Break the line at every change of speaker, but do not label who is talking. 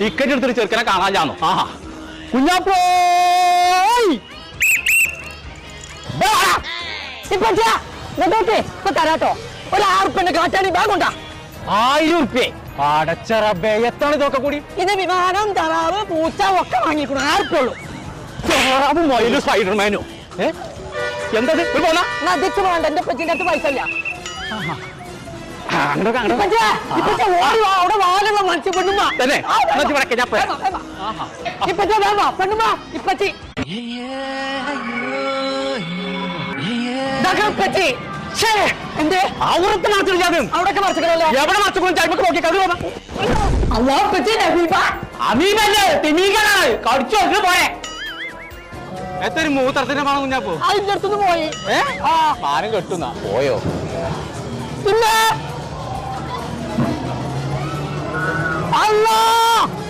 Ticket എടുത്തിട്ട് ചെറുക്കനെ കാണാനാന്നു. ആഹാ കുഞ്ഞാപ്പോ
ഇപ്പൊ തരാട്ടോ. ഒരു 6 ഉറുപ്പിന്റെ കാറ്റാണി ബാഗ് ഉണ്ടാ.
1000 ഉറുപ്പ്യ. അടച്ചറബേ എത്താണ് ഇതൊക്കെ കൂടി?
ഇത് വിമാനം, തറാവ്, പൂച്ച ഒക്കെ വാങ്ങിക്കണം. 6 ഉറുപ്പുള്ളൂ.
തറാവ്, മയില്, സ്പൈഡർമാനോ? എന്തത് പോന്നാ
നദിക്ക് വേണ്ട. എന്റെ പറ്റിന്റെ അടുത്ത് പൈസ ഇല്ല. അവിടെ വാലുള്ള മനുഷ്യ പെണ്ണുമ്മ
തന്നെ
ഇപ്പച്ച വേണ്ട പെണ്ണുമ്മ ഇപ്പച്ചി എന്തേ
അവിടത്തെ മറച്ചില്ലാതെ
അവിടൊക്കെ മറച്ചിക്കണല്ലോ.
എവിടെ മറച്ചു ചൈമക്ക് നോക്കി കഥ
അമീബല്ലേ
തിമീകളാണ് കടിച്ചു നോക്കി പോയെ. എത്ര മൂത്രത്തിന്റെ മണം കുഞ്ഞാപ്പോ
അതിന്റെ അടുത്തുനിന്ന് പോയി.
പാനം കെട്ടുന്ന പോയോ
പിന്നെ അല്ലാ